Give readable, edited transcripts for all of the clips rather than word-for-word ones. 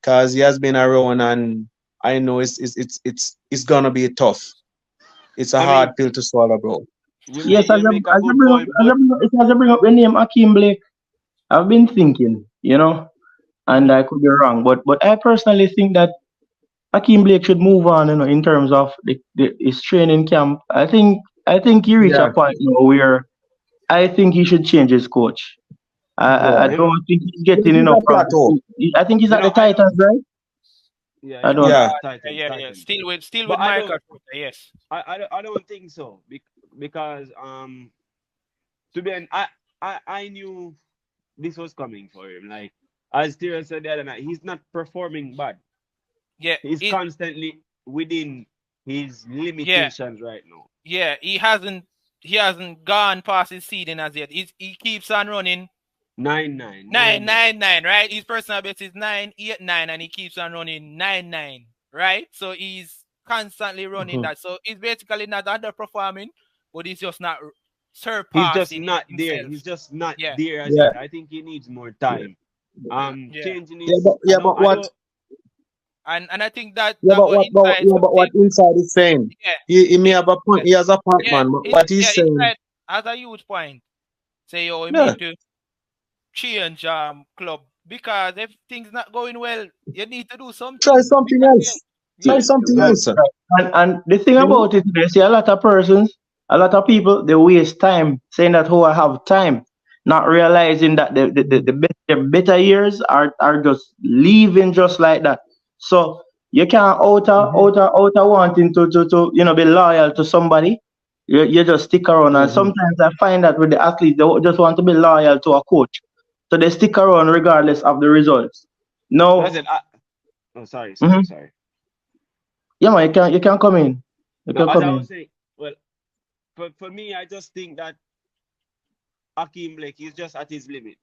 because he has been around, and I know it's gonna be tough. It's a I hard mean, pill to swallow, bro. Yes, you make a good point, but as I bring up the name Ackeem Blake, I've been thinking, and I could be wrong, but I personally think that Ackeem Blake should move on, in terms of his training camp. I think he reached a Yeah, point, where I think he should change his coach. I yeah. you know, don't think he's This getting is enough a plateau. practice. I think he's at the I don't. Titans, right? Yeah, I yeah, don't. Yeah. Titans, Yeah. Titans. Still with But I Michael don't. Porter, yes. I don't think so because to be honest, I knew this was coming for him. Like as Tyrion said the other night, he's not performing bad. Yeah, He's it constantly within his yeah, limitations right now. yeah. He hasn't gone past his ceiling as yet. He keeps on running 9-9, 9 9-9. 9 9, right? His personal best is 9 8 9, and he keeps on running 9 9, right? So he's constantly running Mhm. that. So he's basically not underperforming, but he's just not He's just surpassing not there. himself. He's just not Yeah, there as Yeah, yet. I think he needs more yeah, time. yeah. Changing yeah, his. yeah, but I what? don't. And I think that Yeah, that was inside but what something. inside is saying? Yeah, He may it, have a point. yeah, He has a point, yeah. man. But what Yeah, he's saying? inside as a huge point. Say, oh, we Yeah, need to change club because if things not going well, you need to do try something something because yeah, else. Try yeah, something Right, else, sir. right. And the thing You know? about it, they see a lot of persons, a lot of people, they waste time saying that, oh, I have time, not realizing that the better years are just leaving just like that. So you can't Mhm, outer wanting to be loyal to somebody. You just stick around. And mhm, sometimes I find that with the athletes, they just want to be loyal to a coach. So they stick around regardless of the results. That's No, it. Oh, sorry, sorry, mhm. sorry. Yeah, man, you can come in. You No, can as come I in. was saying, well, for me, I just think that Akeem Blake is just at his limit.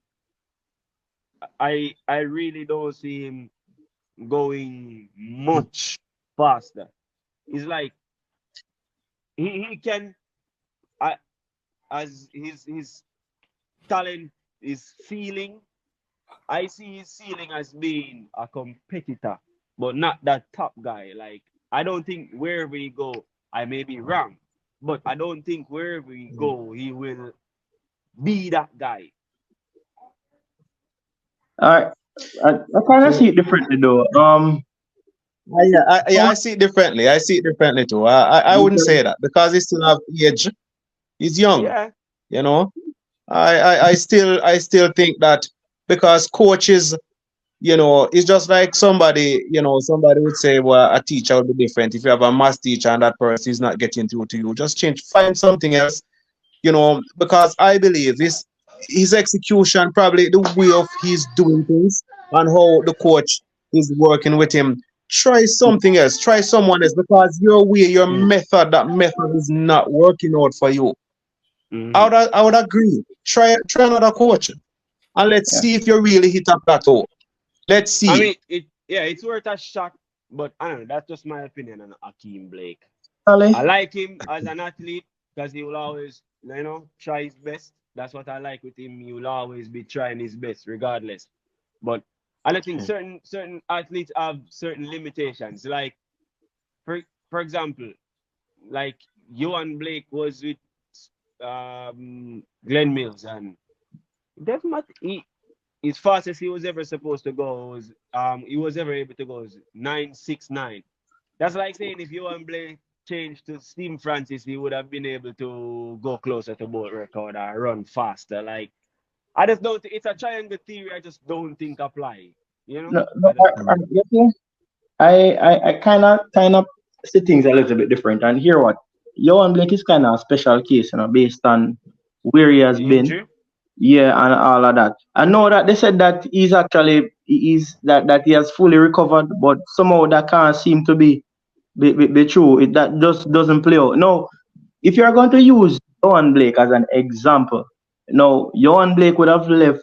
I really don't see him going much faster. It's like he can, I, as his talent is ceiling. I see his ceiling as being a competitor, but not that top guy. Like I don't think wherever he go, I may be wrong, but I don't think wherever he go, he will be that guy. All right. I kind of see it differently though. yeah, Oh, I see it differently. I see it differently too. I wouldn't say that because he still have age. He's young, Yeah, you know. I still think that because coaches, it's just like somebody would say, well, a teacher would be different. If you have a math teacher and that person is not getting through to you, just find something else, because I believe his execution, probably the way of he's doing things and how the coach is working with him. Try something else, try someone else, because your way, your mm, method, that method is not working out for you. I hmm would I would agree. Try another coach and let's yeah. see if you really hit a plateau. Let's I see. mean it's worth a shot, but I don't know. That's just my opinion on Akeem Blake. Ali. I like him as an athlete because he will always, try his best. That's what I like with him. He will always be trying his best, regardless. But I don't think certain athletes have certain limitations. Like for for example, like Johan Blake was with Glenn Mills, and definitely as fast as he was ever supposed to go was he was ever able to go was 9.69. That's like saying if Johan Blake changed to Steve Francis, he would have been able to go closer to boat record or run faster. Like I just don't think it's a triangle theory. I just don't think apply. No, no, I don't know. you see, I kind of see things a little bit different. And here what, Johan Blake is kind of a special case, based on where he has The been, injury. yeah, and all of that. I know that they said that that he has fully recovered, but somehow that can't seem to be true. That just doesn't play out. No, if you're going to use Johan Blake as an example, Johan Blake would have left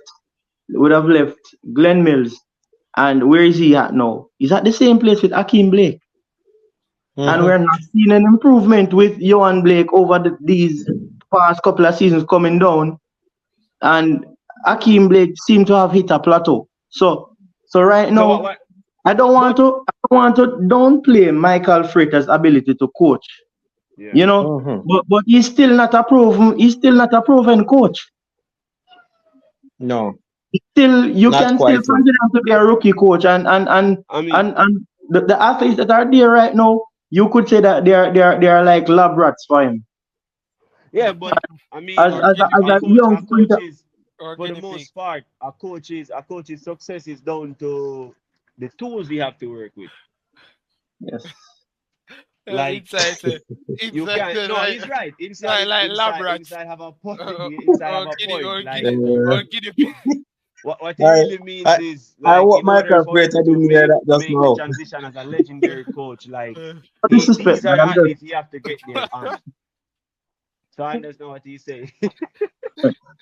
Glenn Mills, and where is he at now? He's at the same place with Ackeem Blake, and Hmm. we're not seeing an improvement with Johan Blake over these past couple of seasons coming down, and Ackeem Blake seem to have hit a plateau. So right So what now, what? I don't want But to. I don't want to downplay Michael Freitas' ability to coach. yeah, You know, Mm-hmm. but he's still not a proven. He's still not a proven coach. No, Still, you not can still quite yet. consider him to be a rookie coach, I mean, and the athletes that are there right now, you could say that they are like lab rats for him. yeah, but I As mean, or guinea as a a pig, coach, young a coach center, is or for the guinea pig. most part, a coach's success is down to the tools he have to work with. yes. Like you Inside can't. No, like he's right. Inside is lab inside. rats, Inside have a point. Inside have a point. Like Uh, or guinea pig. what he I, really means I, is I like what in order Michael for Freitas him to didn't hear that just make the now. transition as a legendary coach, like Uh, No disrespect, these man. are I'm just athletes he have to get there on. So I understand what he's saying.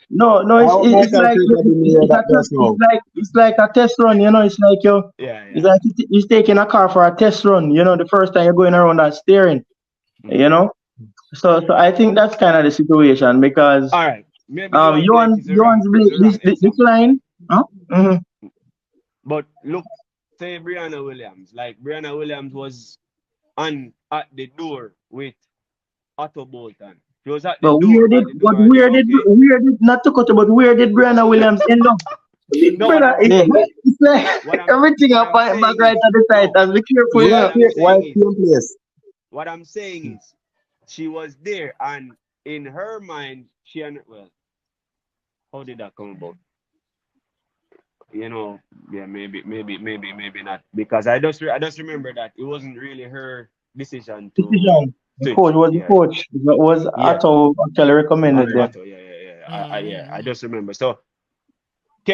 no. I It's hope it's Michael like Freitas didn't hear that just it's now. like it's like a test run. You know, it's like you. Yeah, It's yeah. like he's taking a car for a test run. You know, the first time you're going around that steering. Mhm. You know, so I think that's kind of the situation because All right. Maybe Joan Blake Johan is Johan's the wrong this example. line. Huh? Hmm. But look, say Brianna Williams. Like Brianna Williams was on at the door with Otto Bolton. She was at the door, at the door, and say, okay. Where did not to cut you, but where did Brianna Williams end up? No, what Brother, I'm Yeah, saying is, it's like what I'm everything what I I'm point back saying right is, at the site. no, And be careful, no, you why know. what I'm why saying is, same place? what I'm saying is, she was there, and in her mind, she and well, how did that come about? You know, yeah, maybe not, because I just remember that it wasn't really her decision to Decision. switch. The Yeah, coach. It was yeah, Atto actually recommended them. Otto, yeah. I mm, just remember. So,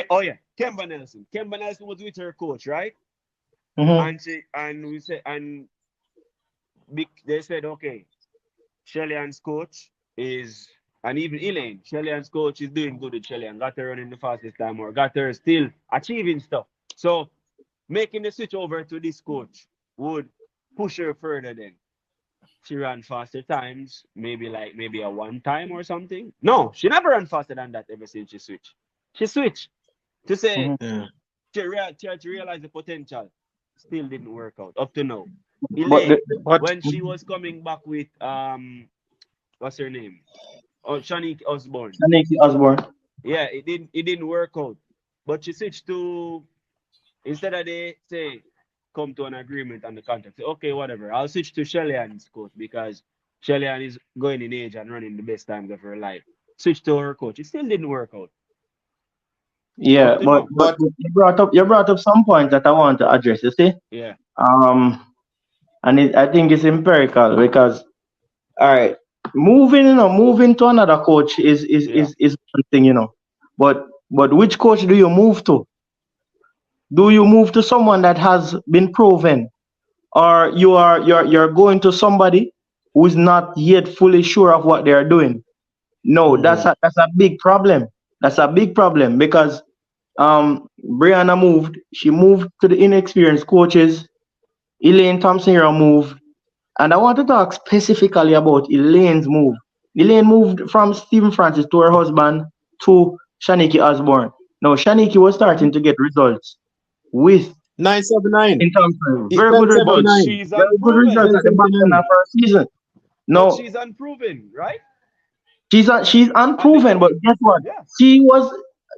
oh yeah, Kemba Nelson. Kemba Nelson was with her coach, right? Hmm. And we said, and they said, okay, Shellyan's coach is, and even Elaine, Shellyan's coach is doing good with Shellyan, got her running the fastest time or got her still achieving stuff. So making the switch over to this coach would push her further then. She ran faster times, maybe a one time or something. No, she never ran faster than that ever since she switched. She switched to say Hmm. Yeah. to realize the potential. Still didn't work out up to now. But Elaine, But when she was coming back with what's her name? Oh, Shanique Osborne. Nikki Osborne. Yeah, it didn't work out. But she switched to, instead of they say come to an agreement on the contract, say, okay, whatever. I'll switch to Shellyan's coach because Shellyan is going in age and running the best times of her life. Switch to her coach. It still didn't work out. Up Yeah, to now. but you brought up some points that I want to address. You see, Yeah. um, and I think it's empirical because all right, moving to another coach Yeah. is one thing, but which coach do you move to? Do you move to someone that has been proven, or you're going to somebody who is not yet fully sure of what they are doing? No, mhm. that's a big problem. That's a big problem because Brianna moved. She moved to the inexperienced coaches. Elaine Thompson here moved, and I want to talk specifically about Elaine's move. Elaine moved from Stephen Francis to her husband to Shaniki Osborne. Now Shaniki was starting to get results with 979. Elaine Thompson. It's Very good But results. 1079. she's Very good unproven. results at the back end of 1079. her season. But Now she's unproven, right? she's At the unproven, but moment. guess what? Yeah. She was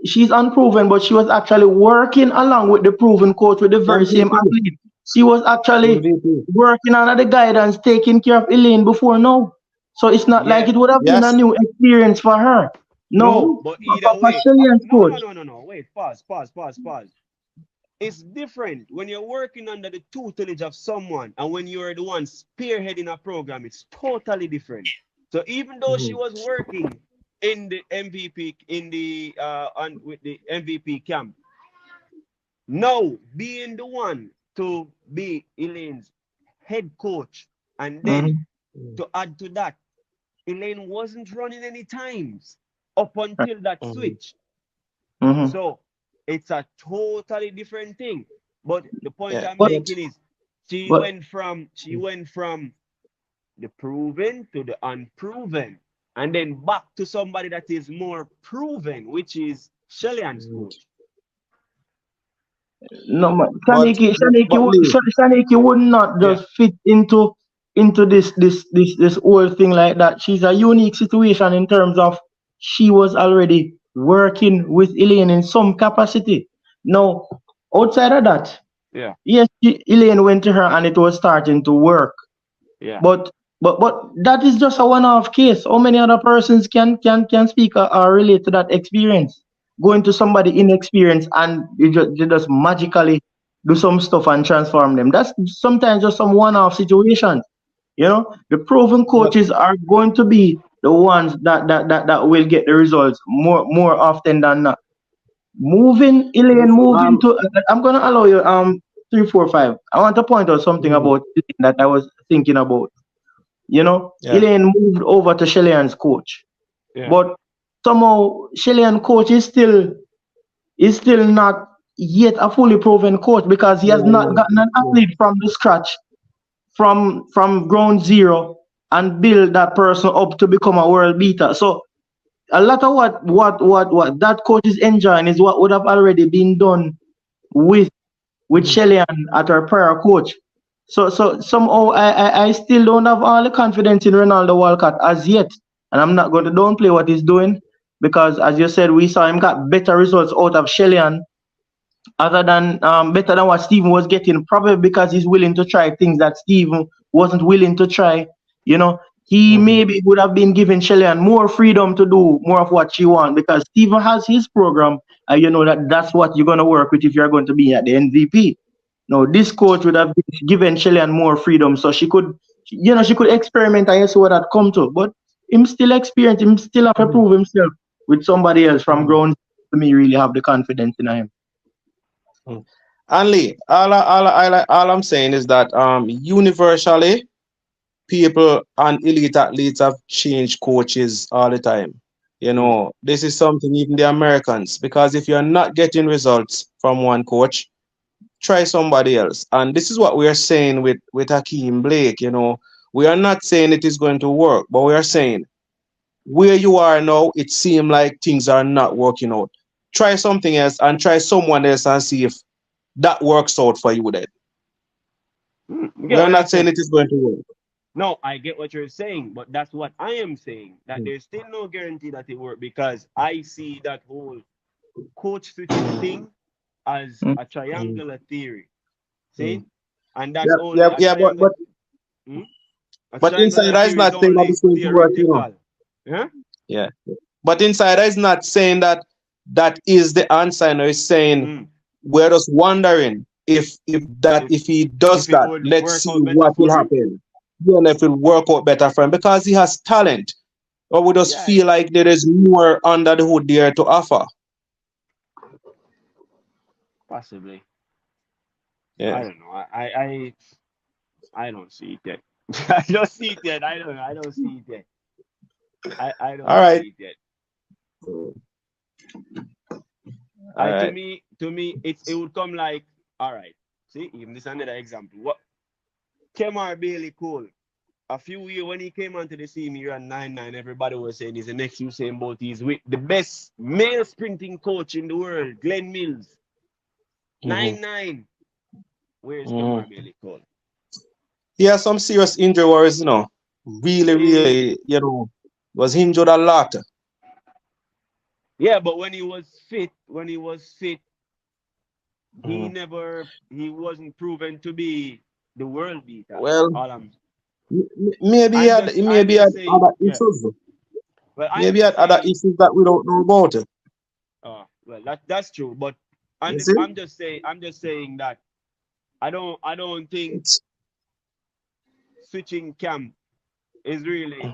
she's unproven, but she was actually working along with the proven coach with the very same MVP. athlete. She was actually MVP. working under the guidance, taking care of Elaine before now. So it's not like Yeah. it would have been a Yes. new experience for her. No, No, but for either way. Chilean's No, coach. no, no, no, no. Wait, pause. It's different when you're working under the tutelage of someone and when you're the one spearheading a program, it's totally different. So even though she Mhm. was working in the MVP in the on with the MVP camp, now being the one to be Elaine's head coach, and then Hmm. to add to that, Elaine wasn't running any times up until that Mhm. switch. Hmm. So it's a totally different thing. But the point Yeah. I'm But But making is she but went from the proven to the unproven, and then back to somebody that is more proven, which is Shellyan's mhm. coach. No, But Lee, Shaniki would not Yeah, just fit into this whole thing like that. She's a unique situation in terms of she was already working with Elaine in some capacity. Now, outside of that, yeah, yes, Elaine went to her and it was starting to work. yeah. But but that is just a one-off case. How many other persons can speak or relate to that experience? Going to somebody inexperienced and you just magically do some stuff and transform them. That's sometimes just some one-off situations. The proven but coaches are going to be the ones that will get the results more often than not. Moving um, to. I'm gonna allow you 3, 4, 5. I want to point out something mhm, about Elaine that I was thinking about. yeah. Elaine moved over to Chilean's coach, Yeah. but somehow Chilean coach is still not yet a fully proven coach because he has not gotten an Yeah. athlete from the scratch, from ground zero, and build that person up to become a world beater. So a lot of what that coach is enjoying is what would have already been done with Mhm. Shelley and at her prior coach. So somehow I still don't have all the confidence in Ronaldo Walcott as yet. And I'm not going to downplay what he's doing because as you said, we saw him got better results out of Shelley other than better than what Steven was getting, probably because he's willing to try things that Steven wasn't willing to try. He Mhm. maybe would have been giving Shellyan more freedom to do more of what she wants because Steven has his program, and you know that's what you're going to work with if you're going to be at the MVP. No, this coach would have given Shellyan more freedom so she could experiment and see what that come to. But him still experience, him still have to Mhm. prove himself with somebody else from Mhm. ground to me really have the confidence in him. Mhm. And Lee, all I'm saying is that universally people and elite athletes have changed coaches all the time. Mm. This is something even the Americans, because if you're not getting results from one coach, try somebody else. And this is what we are saying with Hakeem Blake. We are not saying it is going to work, but we are saying where you are now, it seems like things are not working out. Try something else and try someone else and see if that works out for you then. You We get are what I not saying said? it is going to work. No, I get what you're saying, but that's what I am saying. That there's still no guarantee that it work because I see that whole coach switching thing as Mm. a Mm, triangular theory. mm. See? And that's Yeah, only yeah, a yeah, triangle. Hmm? A but triangular Insider is theory is not saying that only it's going to work. theoretical. Yeah? Yeah. But Insider is not saying that that is the answer. No, it's saying Mm. we're just wondering If if he does if it that, would let's work see out better what will for him. happen. Yeah, and if it will work out better for him because he has talent. Or we just Yeah, feel like there is more under the hood there to offer. possibly. I Yeah. don't know. I don't see it yet. I don't see it yet. I don't see it yet. I All don't right. see it yet. All I right. to me it would come like all right. See, even this another example. What Kemar Bailey Cole a few years when he came onto the scene, he ran 9-9. Everybody was saying he's the next Usain Bolt. He's with the best male sprinting coach in the world, Glenn Mills. Mm-hmm. 9-9. Where's Mm-hmm. Kemar Bailey Cole? He has some serious injury worries. Really, See, really, was injured a lot. yeah, but when he was fit, Mhm. he wasn't proven to be the world beater. Well, All I'm maybe I'm he had just saying, other yeah. issues. Well, I'm Maybe he had just other saying, issues that we don't know about. well that's true. But You see? I'm just saying that I don't think It's, switching camp is really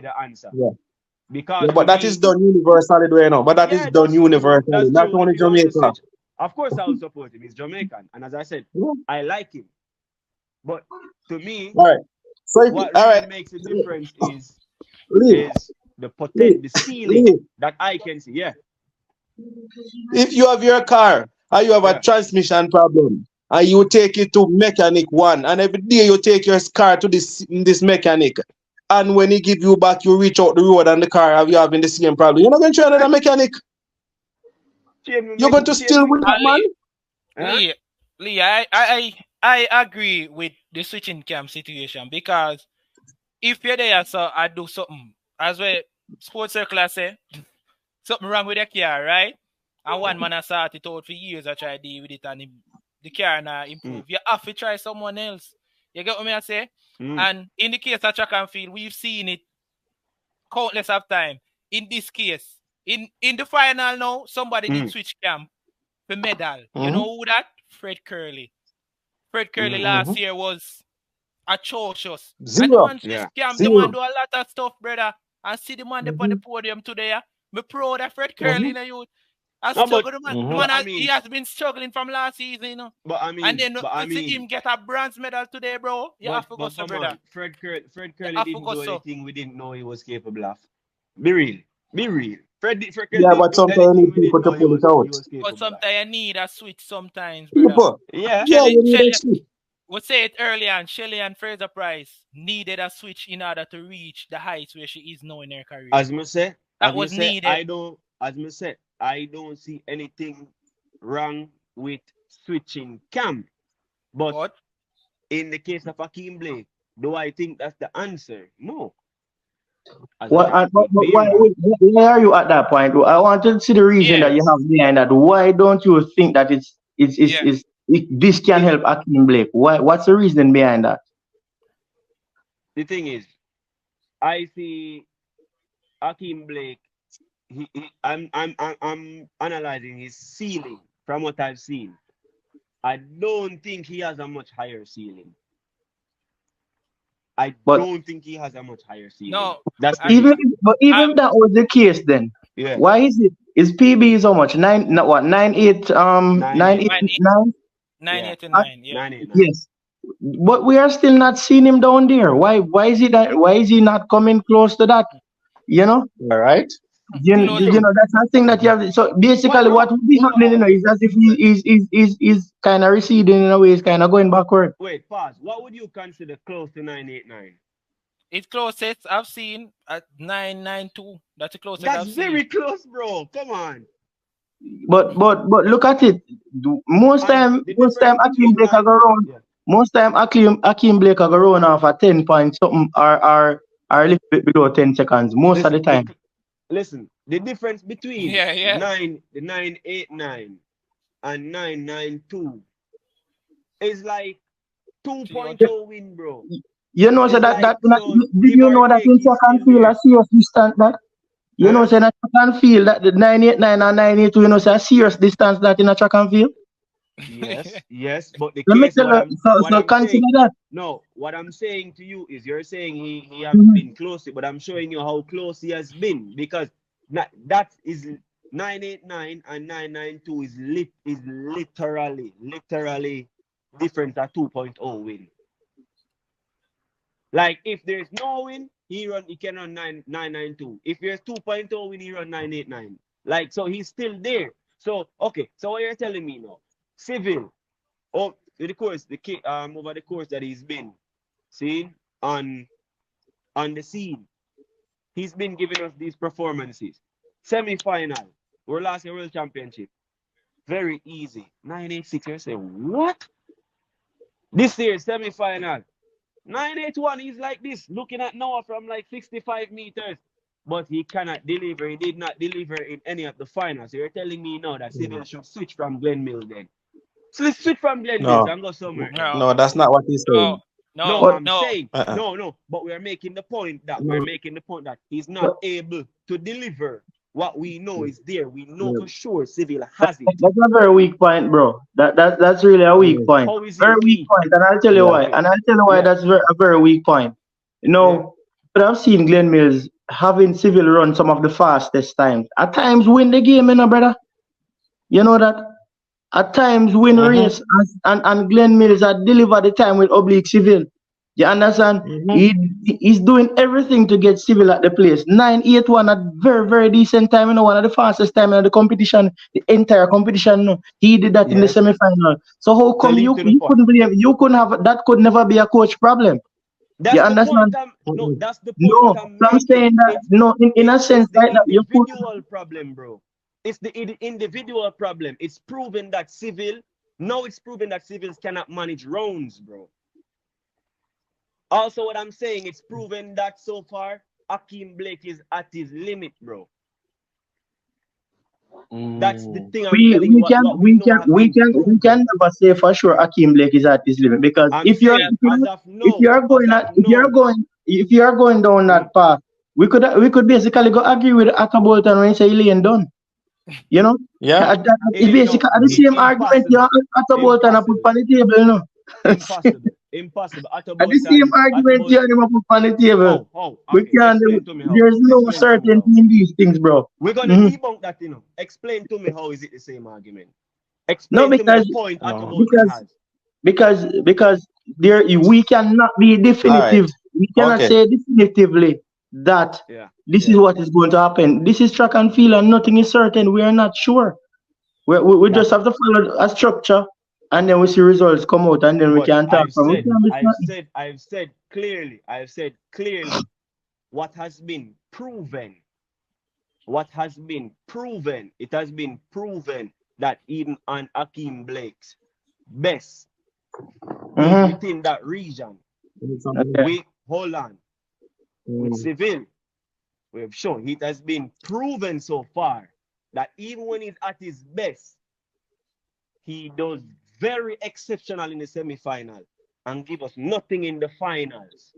the answer. yeah. Because Yeah, to but that is me, done universally, do you know? But that is yeah, done that's true. universally, That's not true. only If you want to Jamaica. switch, of course I'll support him. He's Jamaican. And as I said, Yeah. I like him. But to me, All right. So if what all really right, makes a difference Lee, is Lee, the ceiling Lee, that I can see. Yeah. if you have your car and you have a Yeah. transmission problem and you take it to mechanic one, and every day you take your car to this mechanic, and when he give you back, you reach out the road and the car you having the same problem. You're not going to try another mechanic. Change me You're make going to change still me. win that, man. Huh? Lee, I agree with the switching camp situation because if you're there, so I do something as well. Sports circle I say something wrong with the car, right? And one man has started it out for years. I try to deal with it, and the car now Mm. improve. You have to try someone else. You get what me I say? Mm. And in the case of track and field, we've seen it countless of time. In this case, in the final now, somebody did Mm. switch camp for medal. You Mm-hmm. know who that? Fred Curley. Fred Curley Mm. Mm-hmm. last year was atrocious. And the Zero. man switch Yeah. camp, the man Zero. do a lot of stuff, brother. And see the man up on Mm-hmm. the podium today. Yeah. Me proud of Fred Mm-hmm. Curley in the youth. I No, but struggle, the man. The Mm-hmm. but man I he mean, has been struggling from last season, you know. but I And mean, then but I to see mean, him get a bronze medal today, bro, you have to go but so, come brother. on, Fred You Curley have to didn't go do so. anything we didn't know he was capable of. Be real, be real. Fred Curley Yeah, didn't but do sometimes you anything need we didn't people to know pull it out. he was But capable of. sometimes you need a switch sometimes, brother. People. Yeah. Yeah, Shelly, you need a Shelly, switch. we say it earlier, and Shelly and Fraser Price needed a switch in order to reach the heights where she is now in her career. As me say, That was needed. as me say, I don't see anything wrong with switching camp. But But in the case of Ackeem Blake, do I think that's the answer? No. As What, long as but he be why, right. why are you at that point? I want to see the reason yeah, that you have behind that. Why don't you think that yeah. this can The, help Akeem Blake? Why? What's the reason behind that? the thing is, I see Ackeem Blake. I'm analyzing his ceiling from what I've seen. I don't think he has a much higher ceiling. I But don't think he has a much higher ceiling. No, That's the I, even issue. but I, even if that was the case, then Yeah. why is it? Is PB is how much? Nine? No, what? 9-8? Nine Nine eight eight nine, nine. 9? Yeah. 989. Yeah. 989. Yes. But we are still not seeing him down there. Why? Why is it that? Why is he not coming close to that? You know. All right. Close. You know that's the thing that you have. So Why, basically, what bro? will be happening, you know, is as if he is kind of receding in a way. He's kind of going backward. Wait, pause. What would you consider close to 989? It's closest I've seen at 992. That's the closest That's I've seen. very close, bro. Come on. But look at it. Most And time, the most time difference Akeem between Blake are nine, go run. yeah, Most time Akeem Blake are go run off at 10 points something are a little bit below 10 seconds. Most of the listen, time. listen. The difference between Yeah, yeah. the 989 and 992 is like Close. 2.0 win, bro. You know, so It's that like so did give you or know that take, in he's track and still field a there. serious distance that? You know, Huh? so in a track and field that the 989 and 982, you know, so a serious distance that in a track and field. Yes, yes. But the Let me case, tell you, what so I'm consider saying, that. no, what I'm saying to you is you're saying he have Mhm. been close, but I'm showing you how close he has been because that is 989 and 992 is literally different at 2.0 win. Like if there's no win, he can run 992. If there's 2.0 win, he run 989. Like so he's still there. So okay, so what you're telling me now? Civil, oh the course, over the course that he's been seen on the scene. He's been giving us these performances. Semi-final. We're last year World Championship. Very easy. 986. You say, what? This year, semi-final. 981, he's like this, looking at Noah from like 65 meters. But he cannot deliver. He did not deliver in any of the finals. So you're telling me now that Civil should switch from Glen Mills then. So let's switch from Glen Mills No, and go somewhere else. No, no, that's not what he's no, saying. No, no, But I'm no. saying, Uh-uh. no, but we are making the point that no, he's not but able to deliver what we know is there. We know yeah, for sure Civil has it. that's a very weak point, bro. That's really a weak Mm. point. How is it Very weak weak? point, and I'll tell you Yeah. why. Okay. And I'll tell you why Yeah. that's a very weak point. You Yeah. know, but I've seen Glenn Mills having Civil run some of the fastest times. At times win the game, you know, brother. You know that. At times win Mm-hmm. race and Glenn Mills had delivered the time with oblique Civil. You understand? Mm-hmm. He's doing everything to get Civil at the place. 981 at very decent time, you know, one of the fastest time in the competition, the entire competition. No. He did that in the Yes. semi-final. So how come Selling to the you point. couldn't blame you couldn't have that could never be a coach problem. You That's the point understand? I'm no, Mm-mm. that's the point No. I'm So I'm making. saying that no in a sense It's the right now you could individual problem, bro. It's the individual problem. It's proven that it's proven that civils cannot manage rounds, bro. Also, what I'm saying, it's proven that so far, Ackeem Blake is at his limit, bro. That's the thing I'm we telling you. we can What we we know can have we been can we proven. can never say for sure Akeem Blake is at his limit, because I'm saying as of if now, you're as going of now. if you're going down that path, we could basically go agree with Akka Bolton when he say he ain't done. You know, Yeah. it's basically the same argument you have Akka Bolton put Impossible. on the table, you know. Impossible. And the same argument you have put on the table. How? We Okay, can't. explain to me how. There's no Explain to me how. certainty in these things, bro. We're gonna debunk that, Explain to me how is it the same argument? No, Explain to me the because point Akka Bolton because has. because there we cannot be All right. definitive. We cannot Okay. say definitively that Yeah. this is what is going to happen. This is track and field, and nothing is certain. We are not sure. We That, just have to follow a structure, and then we see results come out, and then we but can talk. We can be certain. I've said clearly what has been proven. What has been proven. It has been proven that even on Ackeem Blake's best, within that region, Okay. hold on. With Seville, we have shown it has been proven so far that even when he's at his best, he does very exceptional in the semi-final and give us nothing in the finals.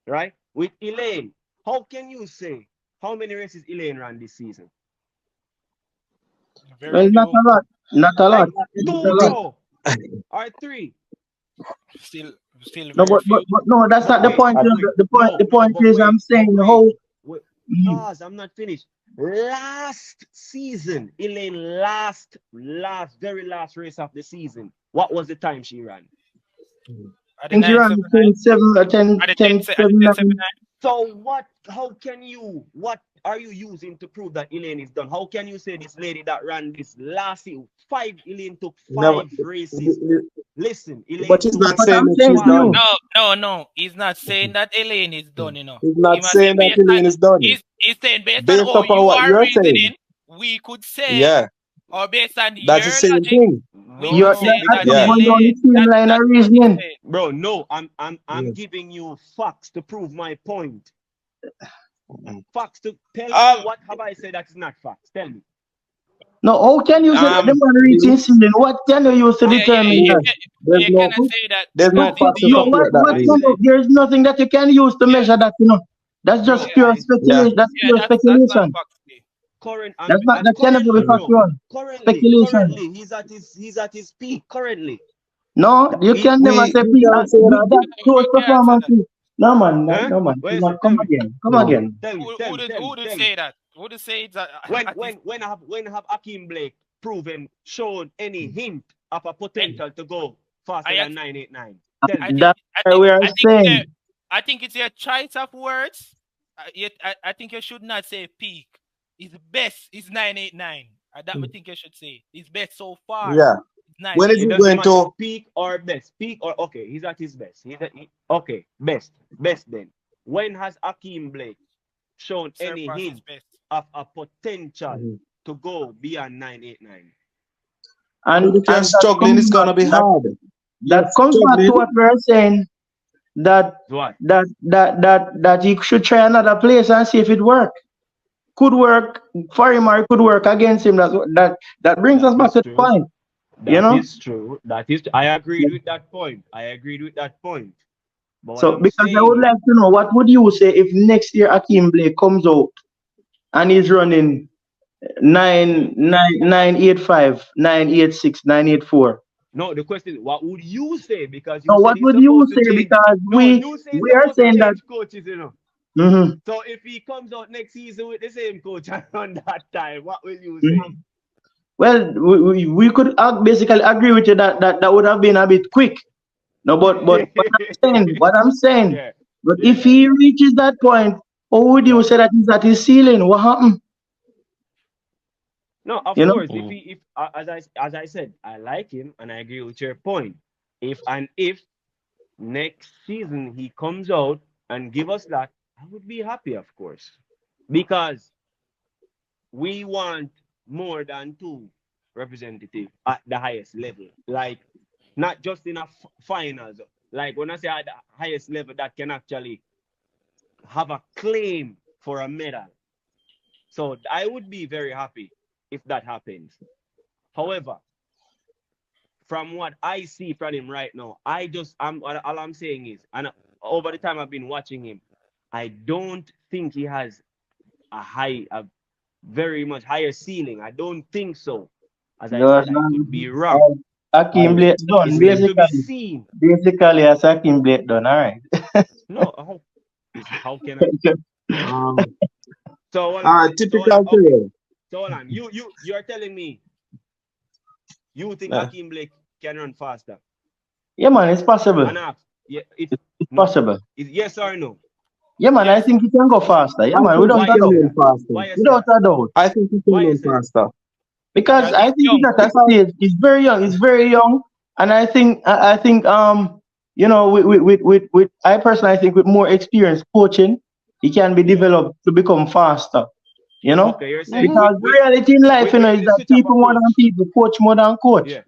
Right? With Elaine, how can you say how many races Elaine ran this season? Well, not a lot. Not a lot. Like Not a 2, lot. bro. Or 3. Still No, very few. but no, that's not the Wait, point. The point but is, I'm saying how. Pause, I'm not finished. Last season, Elaine very last race of the season. What was the time she ran? I think she ran 10, 7, 10, 7. So what are you using to prove that Elaine is done? How can you say this lady that ran this last year, Elaine took 5 races? Listen, Elaine But he's not But saying I'm that saying she's to you, done. No. He's not saying that Elaine is done, He's not He must say saying that Elaine is done. he's saying based on Based how upon you what are you're saying. reasoning, we could say, Yeah. or based on That's the your same logic, thing. we you're could say that Yeah. going down the same line of that's what reasoning. he's saying. bro, no, I'm giving you facts to prove my point. Facts to tell me what have I said that is not facts. Tell me. No, how can you say that the man reaching ceiling? What can you use to determine that? There's You no cannot say that there's no because it's fact to No, support that, I really. said, there's nothing that you can use to yeah, measure that. That's bro, just pure Yeah. speculation. That's pure that's not speculation. facts. current That's not. and That can never be currently, bro. factual. Speculation. Currently, he's at his peak. Currently, No, you he, can never We say you can't say with that. that close You can't say that. performance. No man, huh? no man. What you Come say? on, Tell come me. again. Come again. Tell me. Tell me. Tell me. Who would Tell me. say that? Who would say it's When at his, have Ackeem Blake shown any hint of a potential to go faster I, than act- 989? Tell me. That's why we are saying. I think it's your choice of words. Yet I think you should not say peak. His best is 989. That I think you should say. His best so far Yeah. is When is It he 989. doesn't going matter to peak or best. Peak or okay, he's at his best. Okay, best. Best then. When has Ackeem Blake shown any Surpass his hint best. of a potential to go beyond 989? And if you're struggling, it's gonna be hard. that comes back to what we're saying, that What? that he should try another place and see if it work. Could work for him or it could work against him. That brings us That back is to the true. point. That is true. I agreed with that point. But what So I'm because I would saying like to know, what would you say if next year Akeem Blake comes out and he's running 985, 986, 984? no, the question is, what would you say? Because So you said what he's would you supposed to say? change. Because No, you say he's we are supposed to saying that. change coaches. Mhm, So if he comes out next season with the same coach around that time, what will you mhm. say? Well, we could basically agree with you that would have been a bit quick. No, but what I'm saying, Yeah. but Yeah. if he reaches that point, how would you Yeah. say that he's at his ceiling? What happened? No, of You know? course. If as I said, I like him and I agree with your point. If next season he comes out and give us that, I would be happy, of course, because we want more than two representatives at the highest level. Like not just in a finals. Like when I say at the highest level, that can actually have a claim for a medal. So I would be very happy if that happens. However, from what I see from him right now, I'm all I'm saying is, and over the time I've been watching him, I don't think he has a very much higher ceiling. I don't think so. As I Just said, I could be wrong, um, Ackeem but Blake done it's still to be basically. seen. Basically, as Ackeem Blake done. All right. No, how can I? Um, So hold on, so hold on. typical Okay, player. so hold on. You're telling me you think Uh, Akeem Blake can run faster? Yeah, man, it's possible. And ask, yeah, it's It's no, possible. it's yes or no. Yeah, man, I Yes. think it can go faster. Yeah, I man, think without he Why a you can say doubt. run that? faster. Why you say Without that? a doubt. I think he can Why you run say that? faster. Because Because I he's think young. that as I say, he's very young. He's very young, and I think you know with I personally think with more experience coaching, he can be Yeah. developed to become faster. You know, Okay, you're saying because the reality in life, you know, with is the that switch up a people more than coach. people, coach more than coach. Yeah.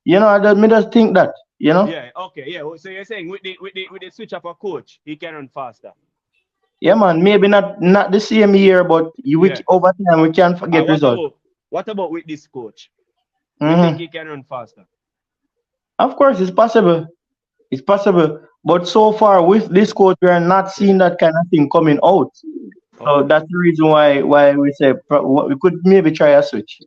You know, me just think that. You know, Yeah. Okay. Yeah. So you're saying with the switch up a coach, he can run faster. yeah, man. Maybe not the same year, but Yeah. over time we can get What results. about with this coach? You think Hmm. he can run faster? Of course, it's possible. It's possible. But so far with this coach, we are not seeing Yeah. that kind of thing coming out. So Okay. that's the reason why we say we could maybe try a switch.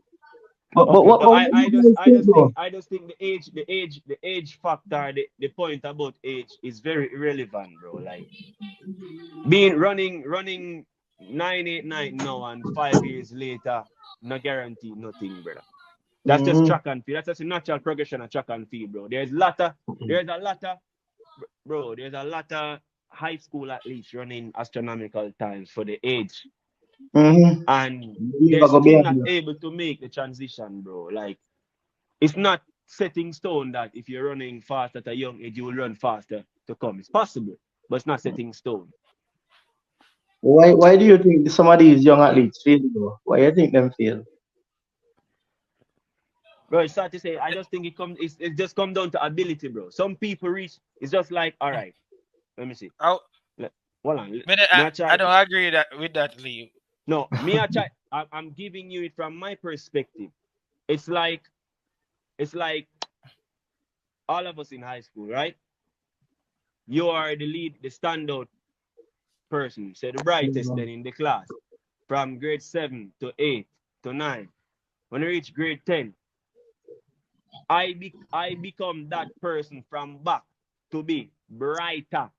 But Okay. But what I you just guys I think just think though? I just think the age factor, the point about age is very irrelevant, bro. Like being running 989 now and 5 years later, no guarantee nothing, brother. That's just Hmm. track and field. That's just a natural progression of track and field, bro. There's a lot of high school athletes running astronomical times for the age, Hmm. and You they're never go still behind not you. able to make the transition, bro. Like it's not setting stone that if you're running fast at a young age, you will run faster to come. It's possible, but it's not setting stone. Why do you think some of these young athletes fail though? Why do you think them fail? Bro, it's hard to say. I just think it just come down to ability, bro. Some people reach. It's just like, all right, let me see. I, Let, hold on. I, Me I I try. don't agree with that, Lee. No, me I try. I'm giving you it from my perspective. It's like it's like all of us in high school, right? You are the lead, the standout person, say the brightest then in the class, from grade 7 to 8 to 9. When I reach grade 10, I become that person from back to be brighter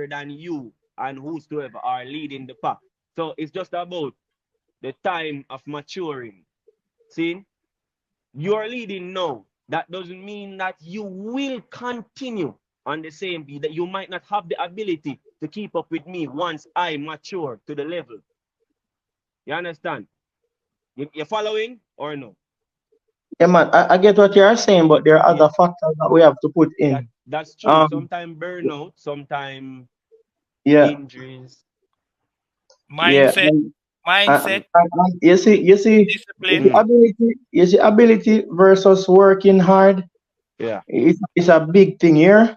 than you and whosoever are leading the pack. So it's just about the time of maturing. See, you're leading now. That doesn't mean that you will continue on the same beat, that you might not have the ability to keep up with me once I mature to the level. You understand? You following or no? Yeah, man, I get what you're saying, but there are Yeah, other factors that we have to put in. that's true. Um, Sometimes burnout, sometimes yeah, injuries. yeah. Mindset, mindset, You see, Mm, ability versus working hard. yeah, It's a big thing here.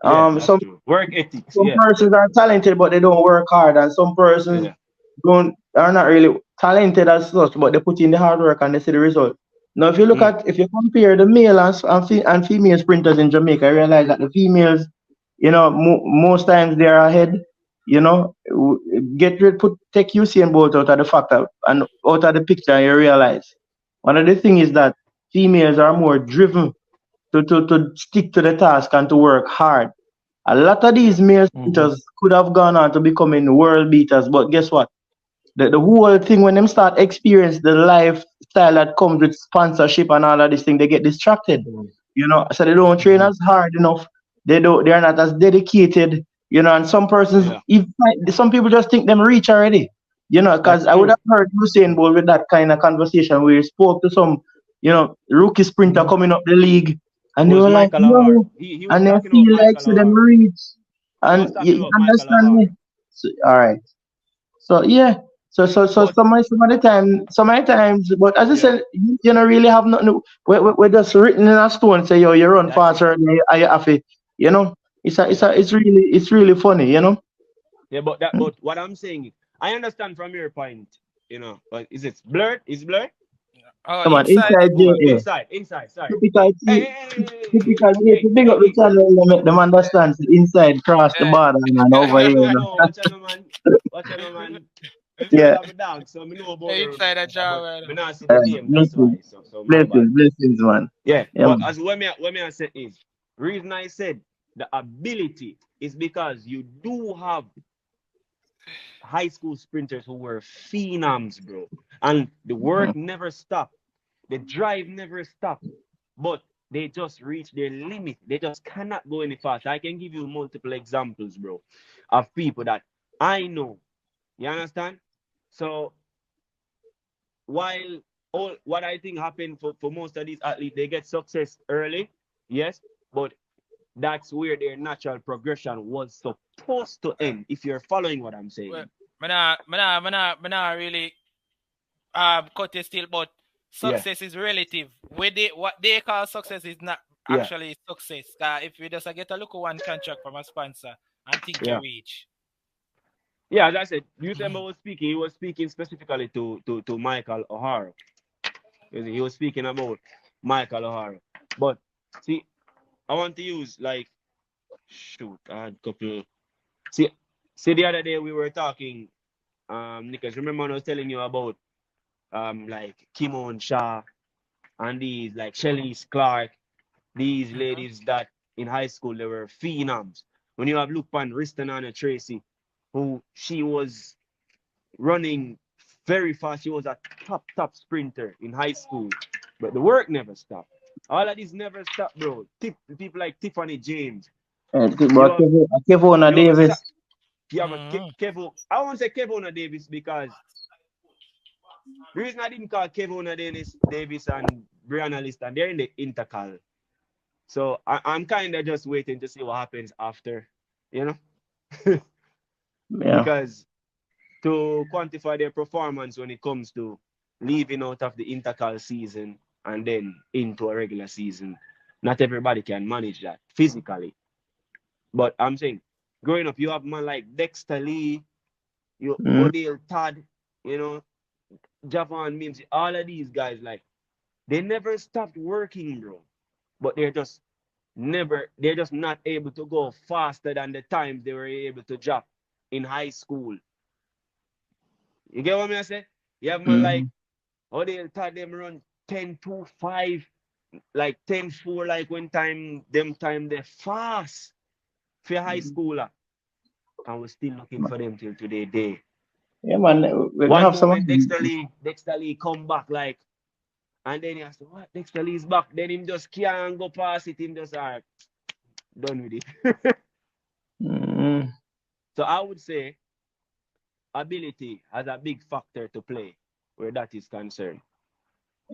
yeah, that's Some true. Work ethics. some Yeah, persons are talented, but they don't work hard, and some persons yeah. don't are not really talented as such, but they put in the hard work and they see the result. Now, Mm, if you compare the male and female sprinters in Jamaica, you realize that the females, you know, most times they are ahead. You know, take Usain Bolt out of the factor and out of the picture, and you realize one of the things is that females are more driven to stick to the task and to work hard. A lot of these male mm-hmm. sprinters could have gone on to becoming world beaters, but guess what? The whole thing when them start experience the lifestyle that comes with sponsorship and all of this thing, they get distracted. You know, so they don't train as hard enough. They're not as dedicated. You know, and some persons, Yeah, if some people just think them reach already. You know, because that's I would true. have heard Usain Bolt with that kind of conversation where he spoke to some, rookie sprinter coming up the league, and they Was were like, Michael yo, O'Hara. He was and they talking about feel like Michael so them O'Hara. reach, He was and talking you about Michael understand me? O'Hara. So, all right. So yeah. So But some of the times, but as I yeah, said, you don't really have nothing. We're just written in a stone. Say yo, you run that's it. faster, and you have to, you know. Yeah. It's really funny, you know. Yeah, but what I'm saying is, I understand from your point, but is it blurred? Is blurred? Oh, Come on, inside inside is Oh, good. JA. inside. Sorry. Typical, Hey, T- hey, hey, hey, typical. We need hey, to big hey, up the hey. channel and make them understand. So inside cross the Eh, border and No, over no, here. no, You no. Watch out, no, man. Watch out, no, man. Me know? friend have a dog, so me know about the inside a but jar. me not see Yeah. the name. That's Blessings, why. So my bad. blessings, man. Yeah, Yeah, but man. as what me I say is, reason I said the ability is because you do have high school sprinters who were phenoms, bro, and the work never stopped, the drive never stopped, but they just reach their limit. They just cannot go any faster. I can give you multiple examples, bro, of people that I know. You understand? So while all what I think happened for most of these athletes, they get success early, yes, but that's where their natural progression was supposed to end. If you're following what I'm Well, saying, me nah really cut it still, but yeah, success is relative. What they call success is not yeah, actually success. If you just get a look at one contract from a sponsor and think you yeah, reach. yeah. As I said, you remember was speaking. He was speaking specifically to Michael O'Hara. He was speaking about Michael O'Hara. But see, I want to use like shoot. I had a couple. See, see, the other day we were talking. Nicholas, remember when I was telling you about like Kimon Shaw and these like Shelley's Clark, these Mm-hmm. ladies that in high school they were phenoms. When you have look on Riston and Tracy, who she was running very fast. She was a top sprinter in high school, but the work never stopped. All of this never stopped, bro. People like Tiffany James. You But have Kevona you have a Davis. you have a Mm-hmm. Kevo. I won't say Kevona Davis because the reason I didn't call Kevona Davis and Brianna Liston, they're in the intercal. So I'm kind of just waiting to see what happens after, you know, Yeah. because to quantify their performance when it comes to leaving out of the intercal season and then into a regular season. Not everybody can manage that physically. But I'm saying, growing up, you have man like Dexter Lee, you Mm. Odell Todd, you know, Javon Mims, all of these guys, like, they never stopped working, bro. But they're just not able to go faster than the times they were able to drop in high school. You get what I say? You have man like Mm. how they thought them run 10-2-5, like 10-4, like when time they fast for high schooler. And we're still looking for them till today day. Yeah, man. We One have some. moment Dexter Lee come back like, and then he has to what Dexter Lee's back. Then him just can't go past it, him just are done with it. Mm. So I would say ability has a big factor to play where that is concerned.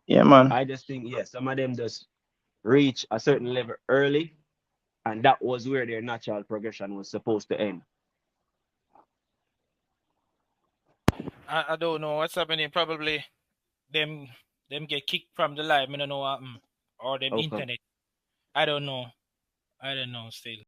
Yeah, man. I just think yes, some of them just reach a certain level early, and that was where their natural progression was supposed to end. I don't know what's happening. Probably them them get kicked from the live. I don't know what happened. Or them How come? internet. I don't know. I don't know still.